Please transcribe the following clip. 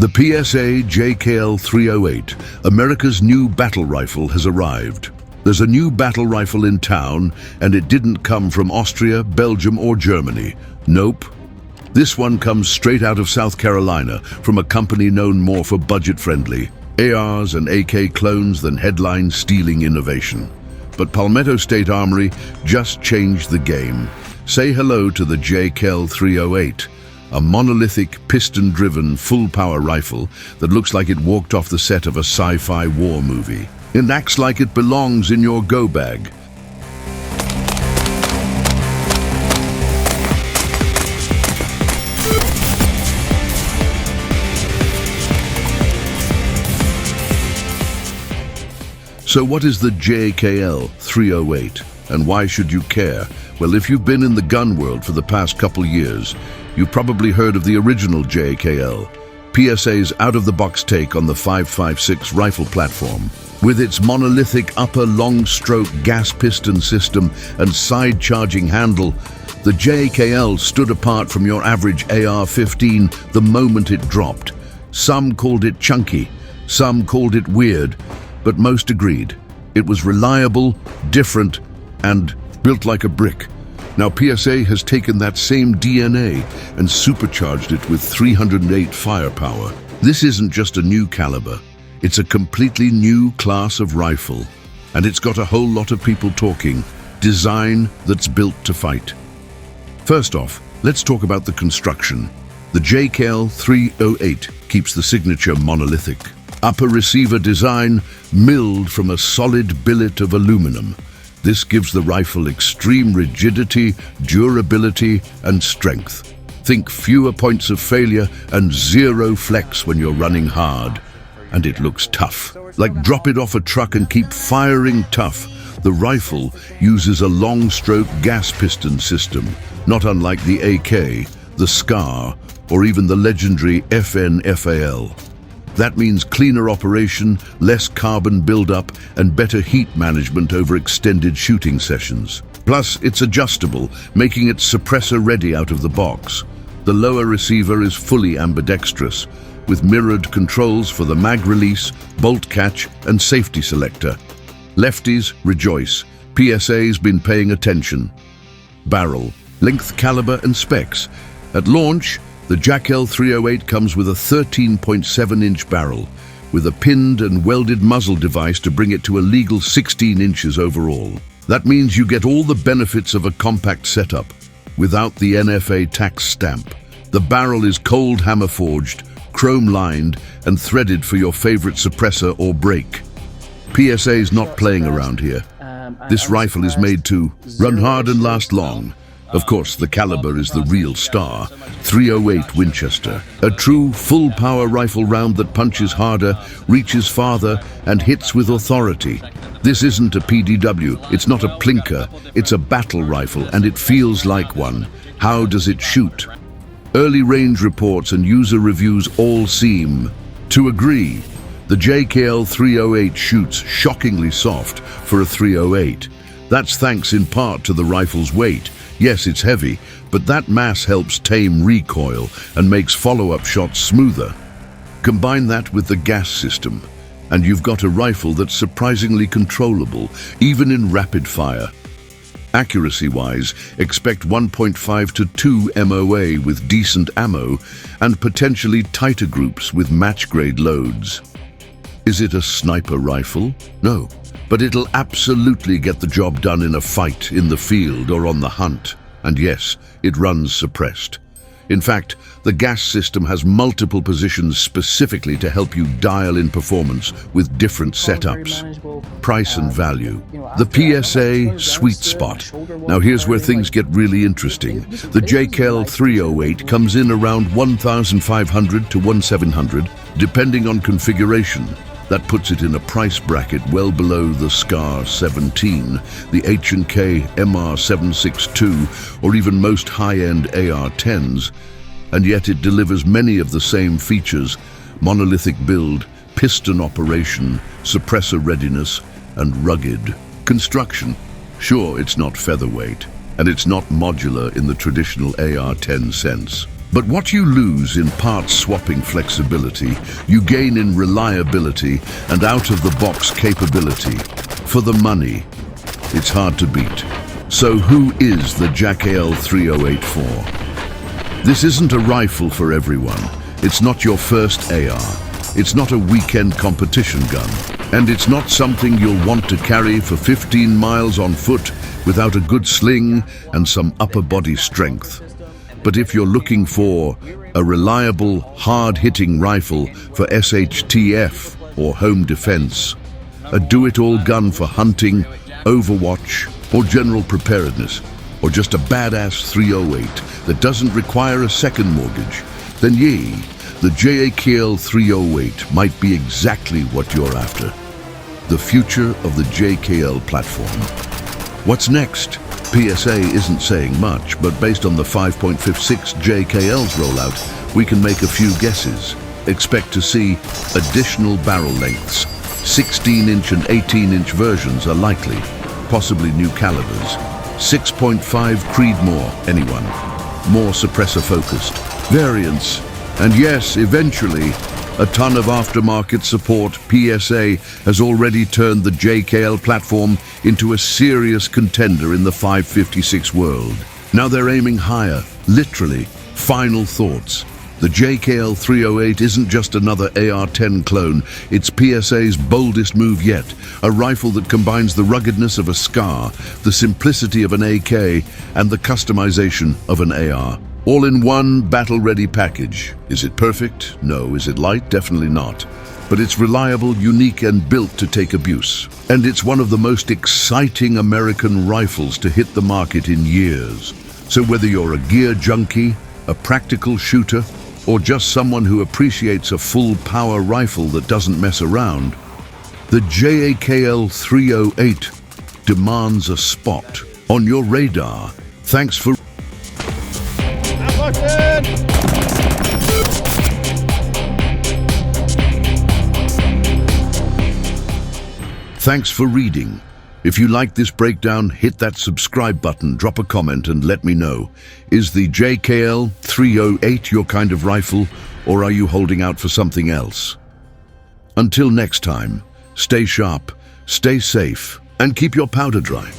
The PSA JKL 308, America's new battle rifle, has arrived. There's a new battle rifle in town, and it didn't come from Austria, Belgium, or Germany. Nope. This one comes straight out of South Carolina, from a company known more for budget-friendly ARs and AK clones than headline-stealing innovation. But Palmetto State Armory just changed the game. Say hello to the JKL 308, a monolithic, piston-driven, full-power rifle that looks like it walked off the set of a sci-fi war movie. It acts like it belongs in your go bag. So what is the JKL 308, and why should you care? Well, if you've been in the gun world for the past couple years, you've probably heard of the original JKL, PSA's out-of-the-box take on the 5.56 rifle platform. With its monolithic upper long-stroke gas piston system and side-charging handle, the JKL stood apart from your average AR-15 the moment it dropped. Some called it chunky, some called it weird, but most agreed it was reliable, different, and built like a brick. Now PSA has taken that same DNA and supercharged it with 308 firepower. This isn't just a new caliber, it's a completely new class of rifle. And it's got a whole lot of people talking. Design that's built to fight. First off, let's talk about the construction. The JKL 308 keeps the signature monolithic. Upper receiver design milled from a solid billet of aluminum. This gives the rifle extreme rigidity, durability, and strength. Think fewer points of failure and zero flex when you're running hard. And it looks tough. Like drop it off a truck and keep firing tough. The rifle uses a long-stroke gas piston system, not unlike the AK, the SCAR, or even the legendary FN-FAL. That means cleaner operation, less carbon buildup, and better heat management over extended shooting sessions. Plus, it's adjustable, making it suppressor ready out of the box. The lower receiver is fully ambidextrous, with mirrored controls for the mag release, bolt catch, and safety selector. Lefties, rejoice. PSA's been paying attention. Barrel, length, caliber, and specs. At launch, the JKL 308 comes with a 13.7-inch barrel, with a pinned and welded muzzle device to bring it to a legal 16 inches overall. That means you get all the benefits of a compact setup, without the NFA tax stamp. The barrel is cold hammer forged, chrome lined, and threaded for your favorite suppressor or brake. PSA's not playing around here. This rifle is made to run hard and last long. Of course, the caliber is the real star, 308 Winchester, a true full-power rifle round that punches harder, reaches farther, and hits with authority. This isn't a PDW, it's not a plinker, it's a battle rifle, and it feels like one. How does it shoot? Early range reports and user reviews all seem to agree. The JKL 308 shoots shockingly soft for a 308. That's thanks in part to the rifle's weight. Yes, it's heavy, but that mass helps tame recoil and makes follow-up shots smoother. Combine that with the gas system, and you've got a rifle that's surprisingly controllable, even in rapid fire. Accuracy-wise, expect 1.5 to 2 MOA with decent ammo and potentially tighter groups with match-grade loads. Is it a sniper rifle? No. But it'll absolutely get the job done in a fight, in the field, or on the hunt. And yes, it runs suppressed. In fact, the gas system has multiple positions specifically to help you dial in performance with different setups. Price and value. The PSA sweet spot. Now here's where things get really interesting. The JKL 308 comes in around $1,500 to $1,700, depending on configuration. That puts it in a price bracket well below the SCAR 17, the H&K MR762, or even most high-end AR-10s, and yet it delivers many of the same features: monolithic build, piston operation, suppressor readiness, and rugged construction. Sure, it's not featherweight, and it's not modular in the traditional AR-10 sense, But what you lose in parts swapping flexibility, you gain in reliability and out-of-the-box capability. For the money, it's hard to beat. So who is the JAKL 308 for? This isn't a rifle for everyone. It's not your first AR. It's not a weekend competition gun. And it's not something you'll want to carry for 15 miles on foot without a good sling and some upper body strength. But if you're looking for a reliable, hard-hitting rifle for SHTF or home defense, a do-it-all gun for hunting, overwatch, or general preparedness, or just a badass 308 that doesn't require a second mortgage, then the JAKL 308 might be exactly what you're after. The future of the JAKL platform. What's next? PSA isn't saying much, but based on the 5.56 JKL's rollout, we can make a few guesses. Expect to see additional barrel lengths. 16-inch and 18-inch versions are likely, possibly new calibers. 6.5 Creedmoor, anyone. More suppressor-focused. Variants. And yes, eventually, a ton of aftermarket support. PSA has already turned the JKL platform into a serious contender in the 5.56 world. Now they're aiming higher, literally. Final thoughts. The JKL 308 isn't just another AR-10 clone, it's PSA's boldest move yet, a rifle that combines the ruggedness of a SCAR, the simplicity of an AK, and the customization of an AR. All in one battle-ready package. Is it perfect? No. Is it light? Definitely not. But it's reliable, unique, and built to take abuse. And it's one of the most exciting American rifles to hit the market in years. So whether you're a gear junkie, a practical shooter, or just someone who appreciates a full power rifle that doesn't mess around, the JAKL 308 demands a spot on your radar. Thanks for Thanks for reading. If you like this breakdown, hit that subscribe button, drop a comment and let me know. Is the JKL 308 your kind of rifle, or are you holding out for something else? Until next time, stay sharp, stay safe, and keep your powder dry.